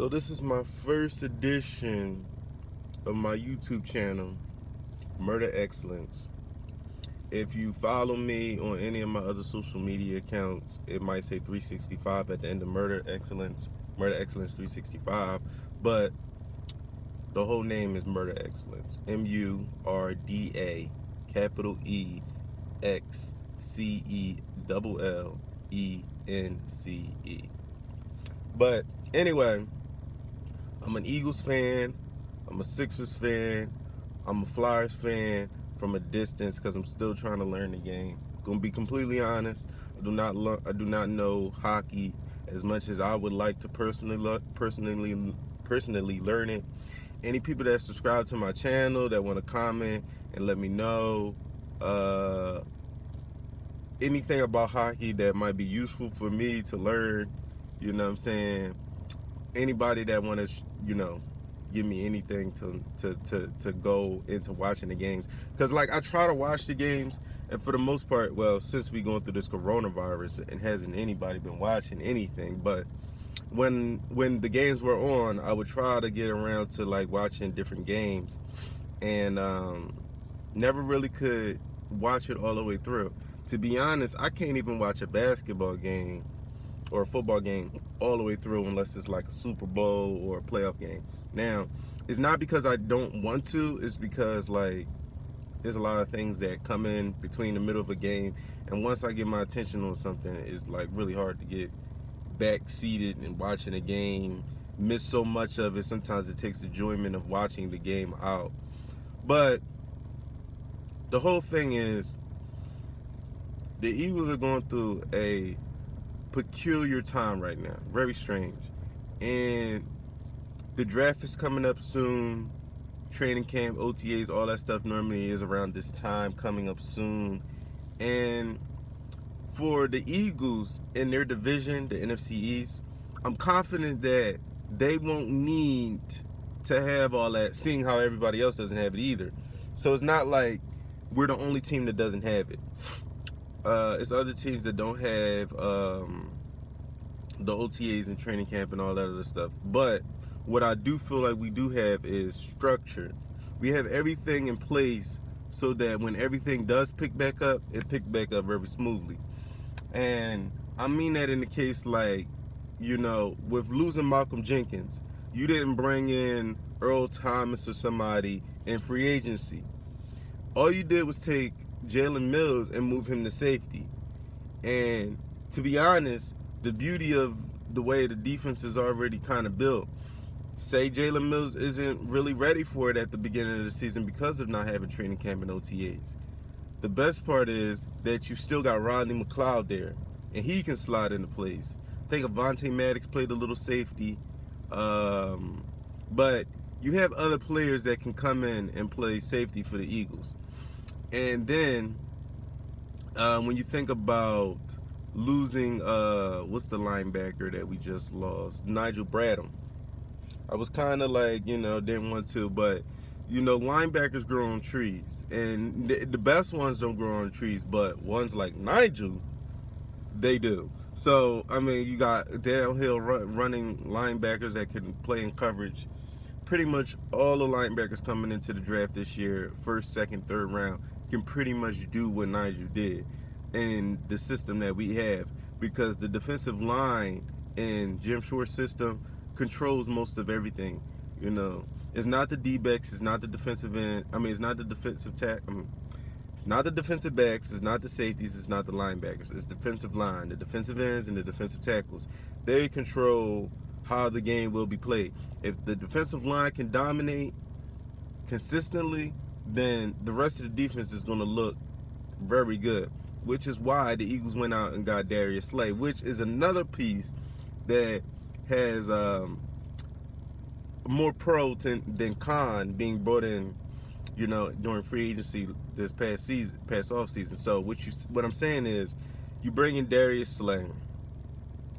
So this is my first edition of my YouTube channel, Murder Excellence. If you follow me on any of my other social media accounts, it might say 365 at the end of Murder Excellence 365, but the whole name is Murder Excellence. MURDA capital EXCELLENCE. But anyway, I'm an Eagles fan, I'm a Sixers fan, I'm a Flyers fan from a distance because I'm still trying to learn the game. Gonna be completely honest, I do not know hockey as much as I would like to personally learn it. Any people that subscribe to my channel that want to comment and let me know anything about hockey that might be useful for me to learn, you know what I'm saying? Anybody that want to, give me anything to go into watching the games, because like I try to watch the games, and for the most part, well, since we going through this coronavirus, and hasn't anybody been watching anything, but when the games were on, I would try to get around to like watching different games, and never really could watch it all the way through. To be honest, I can't even watch a basketball game or a football game all the way through unless it's like a Super Bowl or a playoff game. Now, it's not because I don't want to, it's because like there's a lot of things that come in between the middle of a game, and once I get my attention on something, it's like really hard to get back seated and watching a game, miss so much of it. Sometimes it takes the enjoyment of watching the game out. But the whole thing is, the Eagles are going through a peculiar time right now, very strange, and the draft is coming up soon. Training camp, OTAs, all that stuff normally is around this time, coming up soon. And for the Eagles in their division, the NFC East, I'm confident that they won't need to have all that, seeing how everybody else doesn't have it either. So it's not like we're the only team that doesn't have it. It's other teams that don't have the OTAs and training camp and all that other stuff. But what I do feel like we do have is structure. We have everything in place so that when everything does pick back up, it picks back up very smoothly. And I mean that in the case like, with losing Malcolm Jenkins, you didn't bring in Earl Thomas or somebody in free agency. All you did was take Jalen Mills and move him to safety. And to be honest, the beauty of the way the defense is already kind of built, say Jalen Mills isn't really ready for it at the beginning of the season because of not having training camp and OTAs. The best part is that you still got Rodney McLeod there, and he can slide into place. I think Avonte Maddox played a little safety, but you have other players that can come in and play safety for the Eagles. And then when you think about losing, what's the linebacker that we just lost? Nigel Bradham. I was kind of like, didn't want to, but, linebackers grow on trees. And the best ones don't grow on trees, but ones like Nigel, they do. So, I mean, you got downhill running linebackers that can play in coverage. Pretty much all the linebackers coming into the draft this year, first, second, third round, can pretty much do what Nigel did in the system that we have, because the defensive line in Jim Schwartz's system controls most of everything. It's not the D-backs, it's not the defensive end. It's not the defensive it's not the defensive backs, it's not the safeties, it's not the linebackers. It's defensive line, the defensive ends, and the defensive tackles. They control how the game will be played. If the defensive line can dominate consistently, then the rest of the defense is going to look very good, which is why the Eagles went out and got Darius Slay, which is another piece that has more pro than con being brought in, during free agency this past off season. So what I'm saying is, you bring in Darius Slay.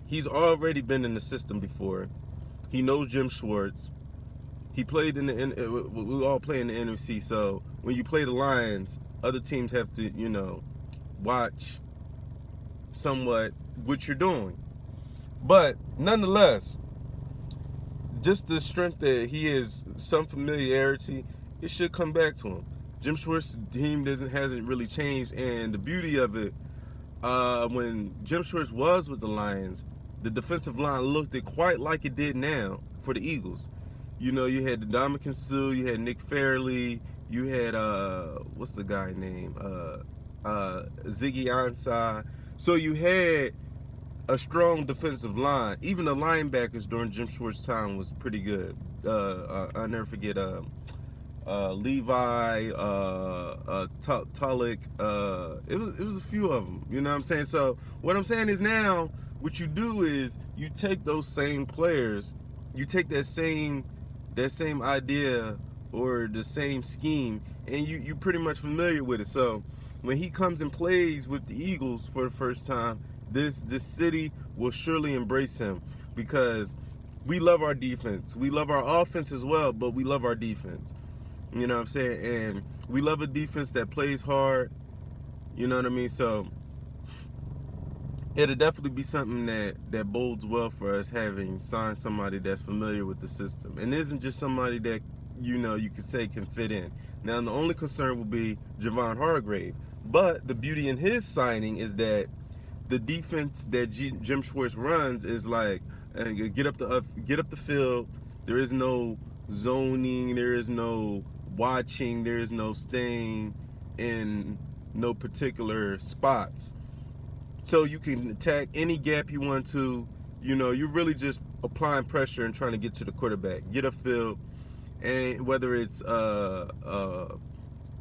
He's already been in the system before. He knows Jim Schwartz. He played we all play in the NFC. So when you play the Lions, other teams have to, watch somewhat what you're doing. But nonetheless, just the strength that he has, some familiarity, it should come back to him. Jim Schwartz's team hasn't really changed, and the beauty of it, when Jim Schwartz was with the Lions, the defensive line looked quite like it did now for the Eagles. You know, you had Ndamukong Suh, you had Nick Fairley, you had what's the guy name? Ziggy Ansah. So you had a strong defensive line. Even the linebackers during Jim Schwartz's time was pretty good. I'll never forget Levi, Tulloch. It was a few of them. You know what I'm saying? So what I'm saying is now, what you do is you take those same players, you take that same idea or the same scheme, and you pretty much familiar with it. So when he comes and plays with the Eagles for the first time, this city will surely embrace him, because we love our defense. We love our offense as well, but we love our defense. You know what I'm saying? And we love a defense that plays hard. You know what I mean? So it'll definitely be something that bodes well for us, having signed somebody that's familiar with the system and isn't just somebody that, you know, you could say can fit in. Now, the only concern will be Javon Hargrave. But the beauty in his signing is that the defense that Jim Schwartz runs is like, get up the field. There is no zoning. There is no watching. There is no staying in no particular spots. So you can attack any gap you want to. You know, you're really just applying pressure and trying to get to the quarterback, get upfield, and whether it's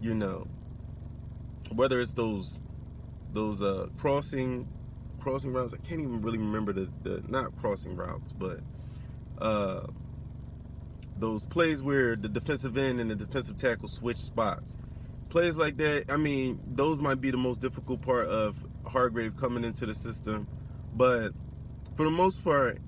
you know, whether it's those crossing routes. I can't even really remember the not crossing routes, but those plays where the defensive end and the defensive tackle switch spots. Plays like that, I mean, those might be the most difficult part of Hargrave coming into the system. But for the most part,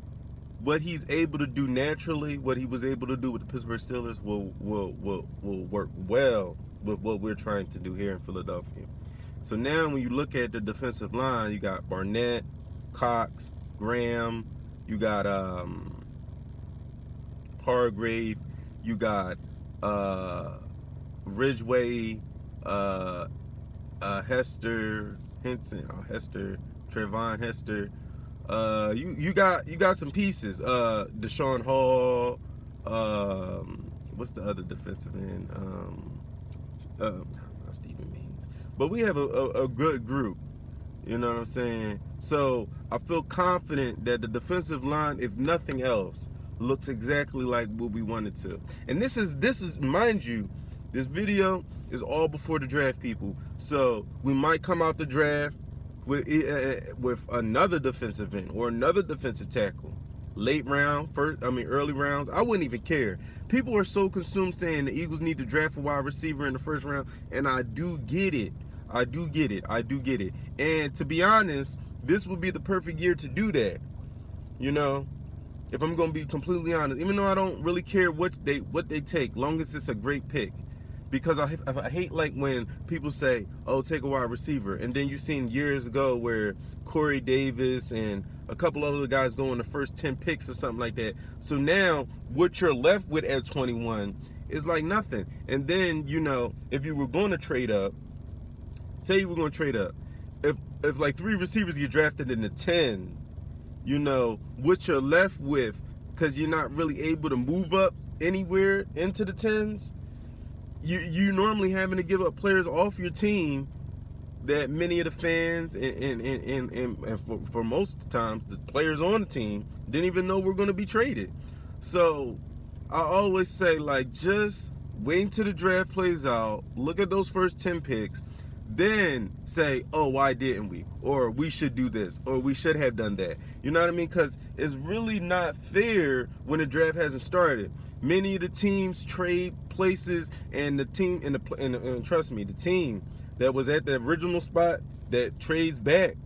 what he's able to do naturally, what he was able to do with the Pittsburgh Steelers will work well with what we're trying to do here in Philadelphia. So now when you look at the defensive line, you got Barnett, Cox, Graham, you got Hargrave, you got Ridgeway, Hester, Trevon Hester. You got some pieces. Deshaun Hall. What's the other defensive end? Not Stephen Means. But we have a good group. You know what I'm saying? So I feel confident that the defensive line, if nothing else, looks exactly like what we wanted to. And this is mind you, this video is all before the draft, people. So we might come out the draft with another defensive end or another defensive tackle. Late round, early rounds, I wouldn't even care. People are so consumed saying the Eagles need to draft a wide receiver in the first round, and I do get it. And to be honest, this would be the perfect year to do that. You know, if I'm going to be completely honest, even though I don't really care what they take, long as it's a great pick. Because I hate like when people say, oh, take a wide receiver. And then you've seen years ago where Corey Davis and a couple other guys go in the first 10 picks or something like that. So now what you're left with at 21 is like nothing. And then, you know, if you were going to trade up, say you were going to trade up, if like 3 receivers get drafted in the 10, you know, what you're left with, because you're not really able to move up anywhere into the 10s, you normally having to give up players off your team that many of the fans and for most times the players on the team didn't even know were going to be traded. So I always say, like, just wait until the draft plays out, look at those first 10 picks, then say, oh, why didn't we? Or we should do this, or we should have done that. You know what I mean? Because it's really not fair when the draft hasn't started. Many of the teams trade places, and the team, and trust me, the team that was at the original spot that trades back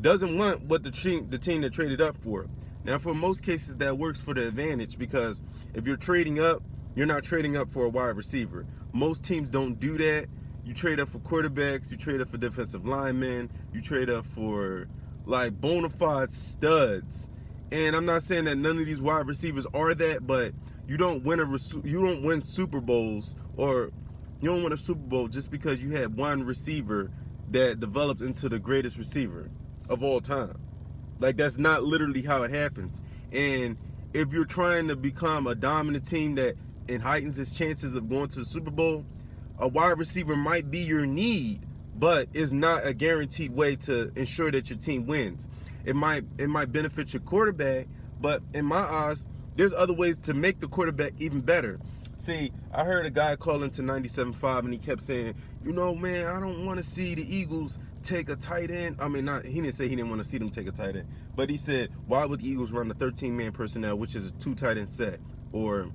doesn't want what the team that traded up for. Now, for most cases, that works for the advantage, because if you're trading up, you're not trading up for a wide receiver. Most teams don't do that. You trade up for quarterbacks, you trade up for defensive linemen, you trade up for like bona fide studs. And I'm not saying that none of these wide receivers are that, but you don't win Super Bowls, or you don't win a Super Bowl just because you had one receiver that developed into the greatest receiver of all time. Like, that's not literally how it happens. And if you're trying to become a dominant team that heightens its chances of going to the Super Bowl, a wide receiver might be your need, but is not a guaranteed way to ensure that your team wins. It might benefit your quarterback, but in my eyes, there's other ways to make the quarterback even better. See, I heard a guy call into 97.5 and he kept saying, man, I don't want to see the Eagles take a tight end. I mean, he didn't say he didn't want to see them take a tight end, but he said, why would the Eagles run a 13-man personnel, which is a 2 tight end set, or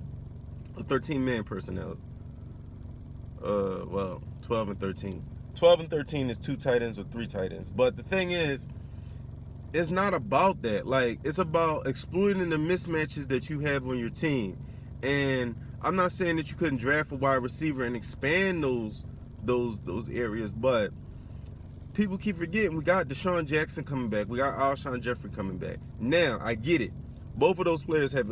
a 13-man personnel? 12 and 13. 12 and 13 is 2 tight ends or 3 tight ends. But the thing is, it's not about that. Like, it's about exploiting the mismatches that you have on your team. And I'm not saying that you couldn't draft a wide receiver and expand those areas, but people keep forgetting we got Deshaun Jackson coming back. We got Alshon Jeffrey coming back. Now, I get it. Both of those players have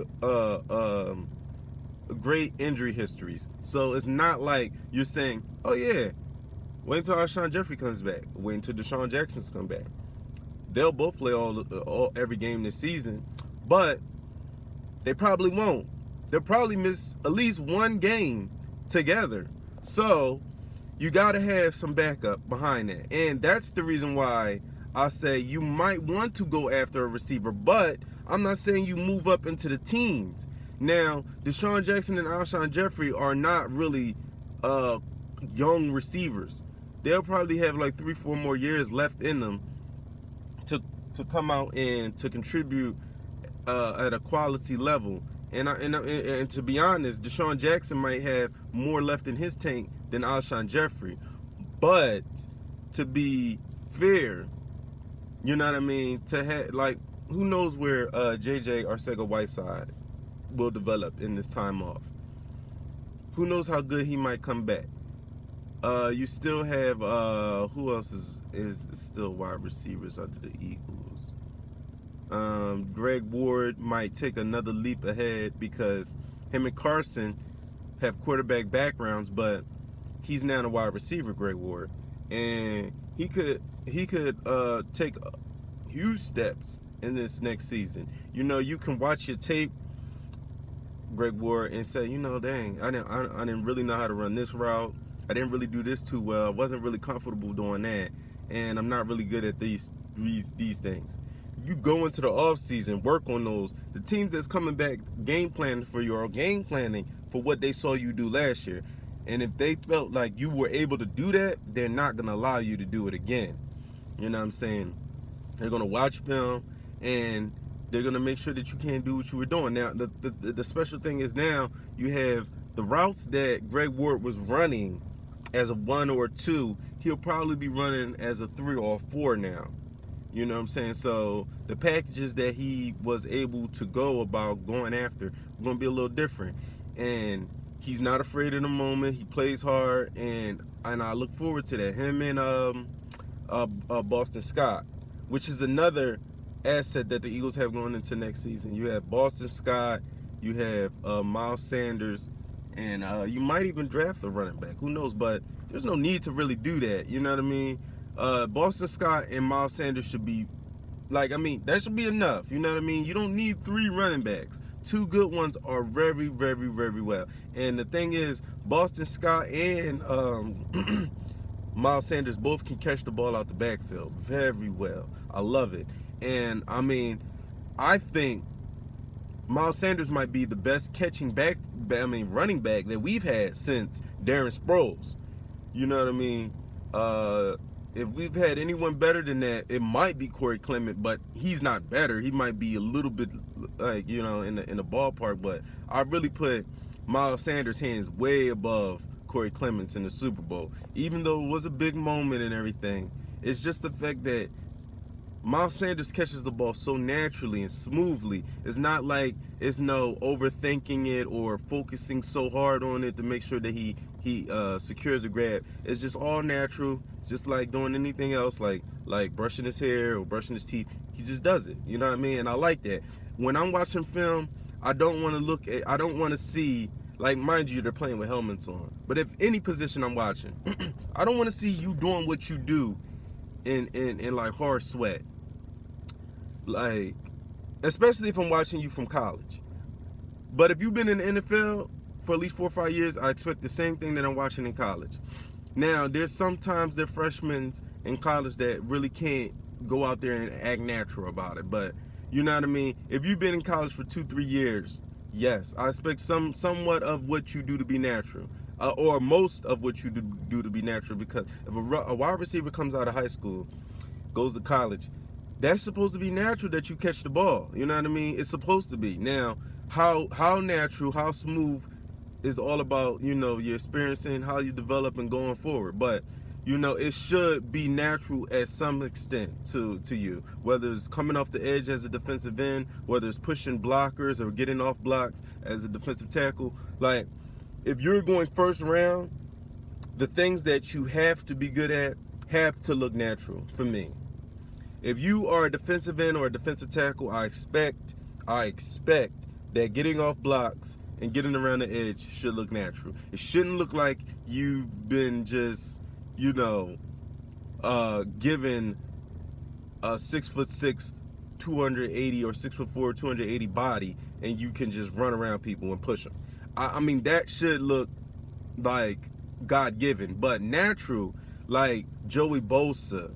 great injury histories. So it's not like you're saying, oh yeah, wait until Alshon Jeffrey comes back. Wait until Deshaun Jackson's come back. They'll both play every game this season, but they probably won't. They'll probably miss at least one game together. So you got to have some backup behind that. And that's the reason why I say you might want to go after a receiver, but I'm not saying you move up into the teens. Now, Deshaun Jackson and Alshon Jeffrey are not really young receivers. They'll probably have like 3-4 more years left in them to come out and to contribute at a quality level. And to be honest, Deshaun Jackson might have more left in his tank than Alshon Jeffrey. But to be fair, you know what I mean? To have, like, who knows where JJ Arcega-Whiteside will develop in this time off? Who knows how good he might come back? You still have who else is still wide receivers under the Eagles? Greg Ward might take another leap ahead because him and Carson have quarterback backgrounds, but he's now a wide receiver, Greg Ward, and he could take huge steps in this next season. You can watch your tape, Greg Ward, and say, dang, I didn't really know how to run this route. I didn't really do this too well. I wasn't really comfortable doing that, and I'm not really good at these things. You go into the off season, work on those. The teams that's coming back game planning for you are game planning for what they saw you do last year. And if they felt like you were able to do that, they're not going to allow you to do it again. You know what I'm saying? They're going to watch film, and they're going to make sure that you can't do what you were doing. Now, the special thing is now you have the routes that Greg Ward was running as a 1 or 2, he'll probably be running as a 3 or 4 now. You know what I'm saying? So the packages that he was able to go about going after are going to be a little different. And he's not afraid of the moment. He plays hard, and I look forward to that. Him and Boston Scott, which is another asset that the Eagles have going into next season. You have Boston Scott, you have Miles Sanders, and you might even draft a running back. Who knows? But there's no need to really do that. You know what I mean? Boston Scott and Miles Sanders should be, that should be enough. You know what I mean? You don't need 3 running backs. 2 good ones are very, very, very well. And the thing is, Boston Scott and Miles Sanders both can catch the ball out the backfield very well. I love it. And, I think Miles Sanders might be the best running back that we've had since Darren Sproles. You know what I mean? If we've had anyone better than that, it might be Corey Clement, but he's not better. He might be a little bit in the ballpark, but I really put Miles Sanders' hands way above Corey Clement's in the Super Bowl. Even though it was a big moment and everything, it's just the fact that Miles Sanders catches the ball so naturally and smoothly. It's not like it's no overthinking it or focusing so hard on it to make sure that he secures the grab. It's just all natural. It's just like doing anything else, like brushing his hair or brushing his teeth. He just does it. You know what I mean? And I like that. when I'm watching film, I don't want to see, like, mind you, they're playing with helmets on. But if any position I'm watching, I don't want to see you doing what you do in like hard sweat. Like, especially if I'm watching you from college. But if you've been in the NFL for at least 4 or 5 years, I expect the same thing that I'm watching in college. Now, there's sometimes there freshmen in college that really can't go out there and act natural about it. But you know what I mean? If you've been in college for 2-3 years, yes, I expect somewhat of what you do to be natural, or most of what you do to be natural. Because if a wide receiver comes out of high school, goes to college, that's supposed to be natural that you catch the ball. You know what I mean? It's supposed to be. Now, how natural, how smooth is all about, you know, your experiencing, how you develop and going forward. But you know, it should be natural at some extent to you, whether it's coming off the edge as a defensive end, whether it's pushing blockers or getting off blocks as a defensive tackle. Like, if you're going first round, the things that you have to be good at have to look natural for me. If you are a defensive end or a defensive tackle, I expect that getting off blocks and getting around the edge should look natural. It shouldn't look like you've been just, you know, given a 6'6", 280 or 6'4", 280 body, and you can just run around people and push them. I mean, that should look like God-given, but natural, like Joey Bosa,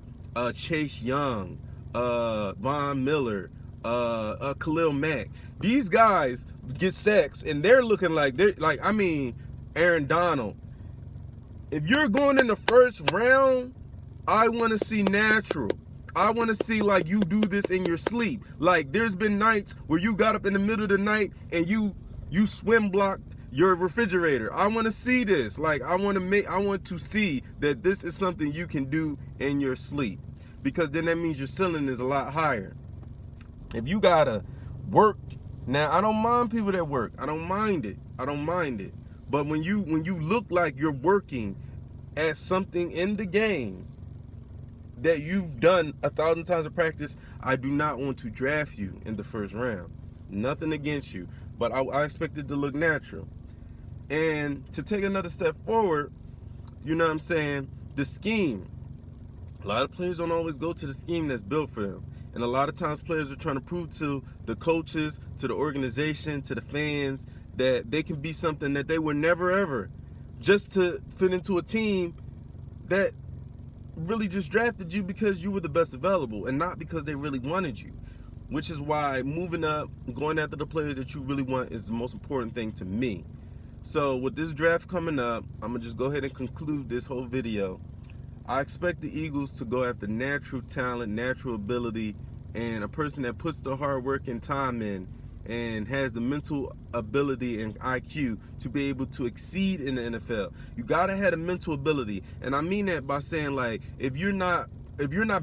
Chase Young, Von Miller, Khalil Mack. These guys get sacks, and they're looking like I mean, Aaron Donald. If you're going in the first round, I want to see natural. I want to see like you do this in your sleep. Like, there's been nights where you got up in the middle of the night and you swim blocked your refrigerator. I want to see this. Like, I want to see that this is something you can do in your sleep, because then that means your ceiling is a lot higher. If you gotta work, now I don't mind people that work. I don't mind it. But when you look like you're working at something in the game that you've done 1,000 times of practice, I do not want to draft you in the first round. Nothing against you, but I expect it to look natural. And to take another step forward, you know what I'm saying, the scheme. A lot of players don't always go to the scheme that's built for them. And a lot of times players are trying to prove to the coaches, to the organization, to the fans, that they can be something that they were never ever, just to fit into a team that really just drafted you because you were the best available and not because they really wanted you. Which is why moving up, going after the players that you really want is the most important thing to me. So with this draft coming up, I'm going to just go ahead and conclude this whole video. I expect the Eagles to go after natural talent, natural ability, and a person that puts the hard work and time in and has the mental ability and IQ to be able to exceed in the NFL. You gotta have a mental ability, and I mean that by saying, like, if you're not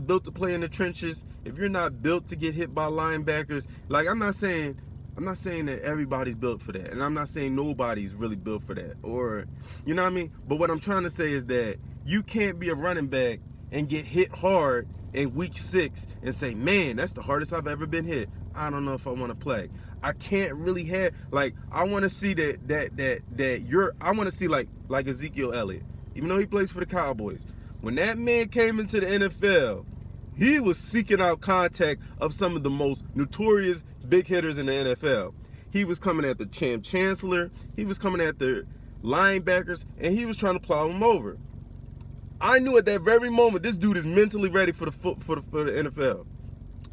built to play in the trenches, if you're not built to get hit by linebackers, like, I'm not saying that everybody's built for that, and I'm not saying nobody's really built for that, or, you know what I mean? But what I'm trying to say is that you can't be a running back and get hit hard in week 6 and say, man, that's the hardest I've ever been hit. I don't know if I want to play. I can't really have, like, I want to see I want to see like Ezekiel Elliott, even though he plays for the Cowboys. When that man came into the NFL, he was seeking out contact of some of the most notorious big hitters in the NFL. He was coming at the Chancellor, he was coming at the linebackers, and he was trying to plow them over. I knew at that very moment this dude is mentally ready for the NFL.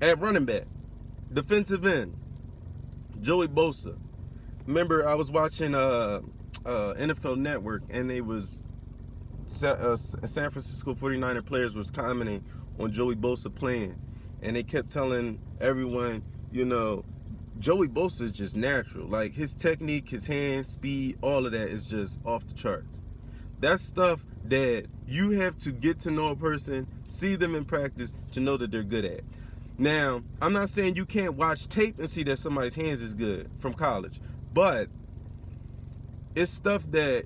At running back, defensive end, Joey Bosa. Remember, I was watching NFL Network, and they was San Francisco 49er players was commenting on Joey Bosa playing, and they kept telling everyone, you know, Joey Bosa is just natural. Like, his technique, his hand speed, all of that is just off the charts. That's stuff that you have to get to know a person, see them in practice to know that they're good at. Now, I'm not saying you can't watch tape and see that somebody's hands is good from college, but it's stuff that,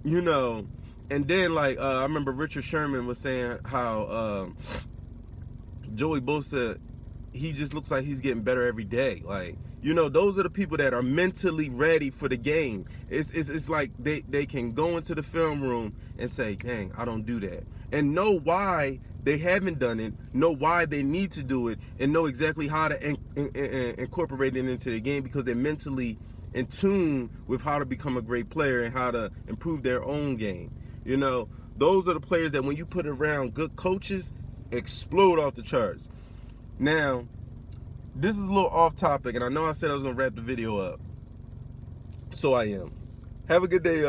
you know, and then, like, I remember Richard Sherman was saying how Joey Bosa, he just looks like he's getting better every day. Like, You know, those are the people that are mentally ready for the game. It's like they can go into the film room and say, dang, I don't do that. And know why they haven't done it, know why they need to do it, and know exactly how to incorporate it into the game, because they're mentally in tune with how to become a great player and how to improve their own game. You know, those are the players that when you put around good coaches, explode off the charts. Now, this is a little off topic, and I know I said I was going to wrap the video up. So I am. Have a good day,